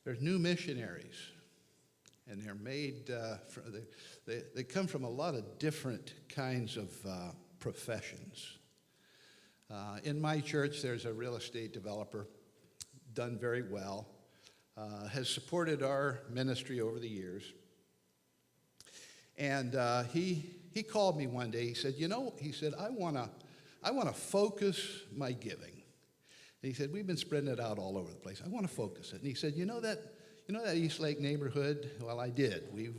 there's new missionaries, and they're made, they come from a lot of different kinds of professions. In my church, there's a real estate developer, done very well, has supported our ministry over the years. And he called me one day. He said, I want to focus my giving. And he said, we've been spreading it out all over the place. I want to focus it. And he said, you know that East Lake neighborhood? Well, I did. We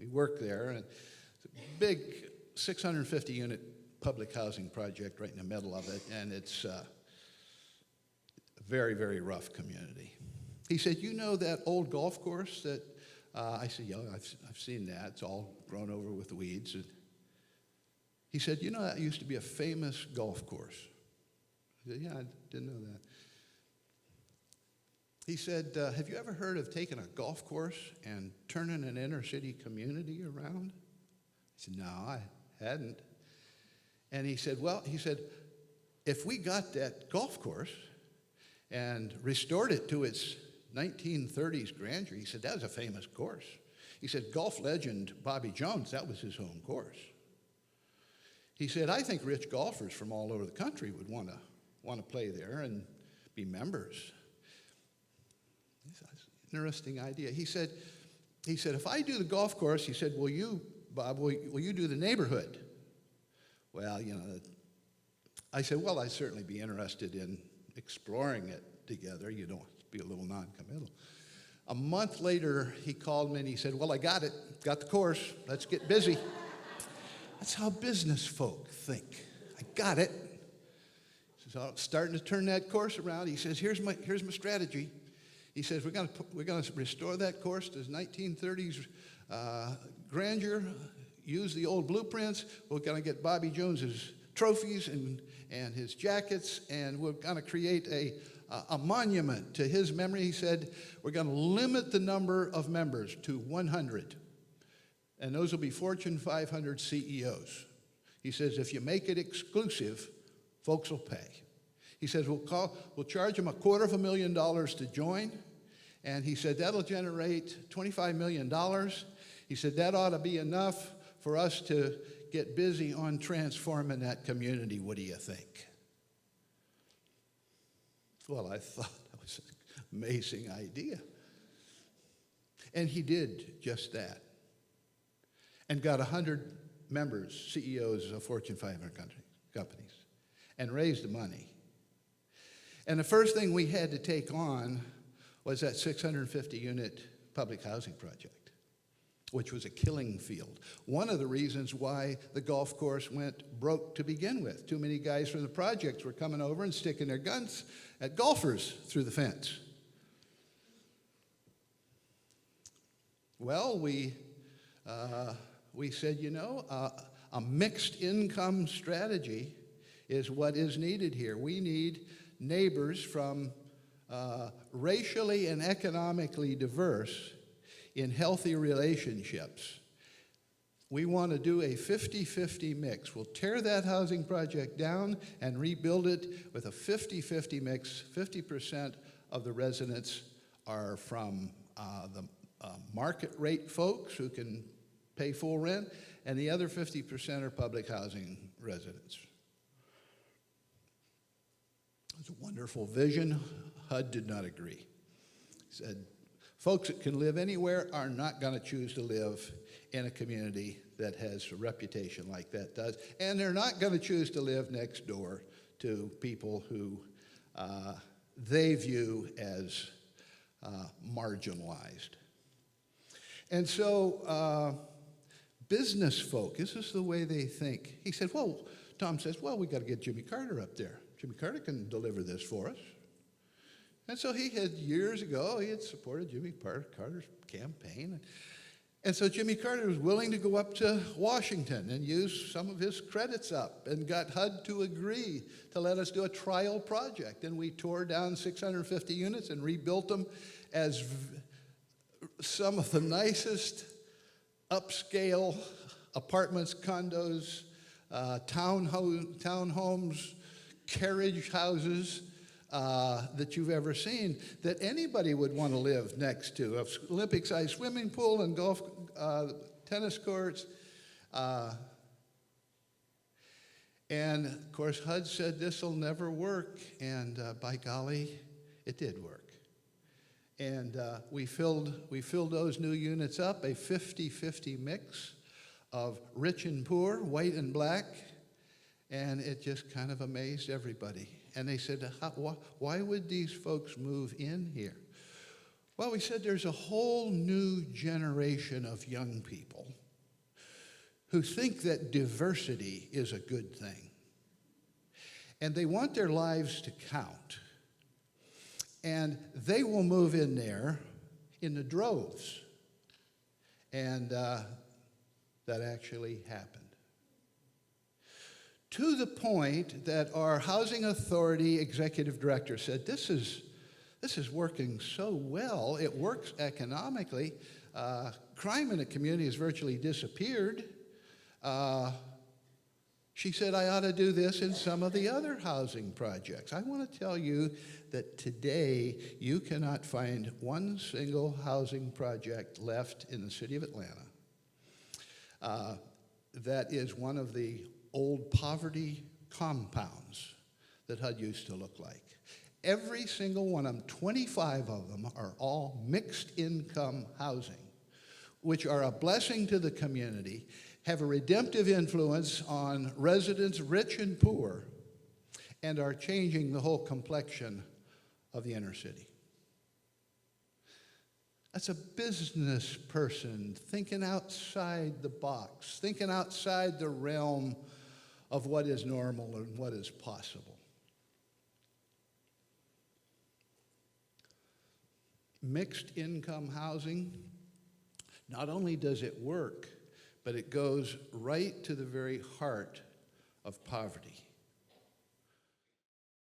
work there, and it's a big 650-unit public housing project right in the middle of it, and it's a very, very rough community. He said, you know that old golf course that, I said, yeah, I've seen that. It's all grown over with weeds. And he said, that used to be a famous golf course. I said, yeah, I didn't know that. He said, have you ever heard of taking a golf course and turning an inner city community around? I said, no, I hadn't. And he said, if we got that golf course and restored it to its 1930s grandeur, he said, that was a famous course. He said, golf legend Bobby Jones, that was his home course. He said, I think rich golfers from all over the country would want to play there and be members. That's an interesting idea. He said, if I do the golf course, he said, will you do the neighborhood? Well, I said, well, I'd certainly be interested in exploring it together. You don't have to be a little non-committal. A month later, he called me and he said, well, I got it, got the course, let's get busy. That's how business folk think. I got it. So I'm starting to turn that course around. He says, here's my strategy. He says, we're going to restore that course to 1930s grandeur, use the old blueprints. We're going to get Bobby Jones's trophies and his jackets, and we're going to create a monument to his memory. He said, we're going to limit the number of members to 100, and those will be Fortune 500 CEOs. He says, if you make it exclusive, folks will pay. He says, we'll charge them $250,000 to join, and he said, that'll generate $25 million. He said, that ought to be enough for us to get busy on transforming that community. What do you think? Well, I thought that was an amazing idea. And he did just that. And got 100 members, CEOs of Fortune 500 companies, and raised the money. And the first thing we had to take on was that 650-unit public housing project, which was a killing field. One of the reasons why the golf course went broke to begin with. Too many guys from the projects were coming over and sticking their guns at golfers through the fence. Well, we said, a mixed income strategy is what is needed here. We need neighbors from racially and economically diverse in healthy relationships. We want to do a 50-50 mix. We'll tear that housing project down and rebuild it with a 50-50 mix. 50% of the residents are from the market rate folks who can pay full rent, and the other 50% are public housing residents. It's a wonderful vision. HUD did not agree. He said, folks that can live anywhere are not going to choose to live in a community that has a reputation like that does, and they're not going to choose to live next door to people who they view as marginalized. And so business folk, this is the way they think. He said, Tom says, we got to get Jimmy Carter up there. Jimmy Carter can deliver this for us. And so years ago, he had supported Jimmy Carter's campaign. And so Jimmy Carter was willing to go up to Washington and use some of his credits up and got HUD to agree to let us do a trial project. And we tore down 650 units and rebuilt them as some of the nicest upscale apartments, condos, townhomes, carriage houses that you've ever seen that anybody would want to live next to. An Olympic-sized swimming pool and golf, tennis courts. And of course, HUD said this will never work, and by golly, it did work. And we filled those new units up, a 50-50 mix of rich and poor, white and black, and it just kind of amazed everybody. And they said, why would these folks move in here? Well, we said there's a whole new generation of young people who think that diversity is a good thing. And they want their lives to count. And they will move in there in the droves. And that actually happened. To the point that our housing authority executive director said, this is working so well, it works economically. Crime in the community has virtually disappeared. She said, I ought to do this in some of the other housing projects. I want to tell you that today you cannot find one single housing project left in the city of Atlanta that is one of the old poverty compounds that HUD used to look like. Every single one of them, 25 of them, are all mixed income housing, which are a blessing to the community, have a redemptive influence on residents, rich and poor, and are changing the whole complexion of the inner city. That's a business person thinking outside the box, thinking outside the realm of what is normal and what is possible. Mixed income housing, not only does it work, but it goes right to the very heart of poverty.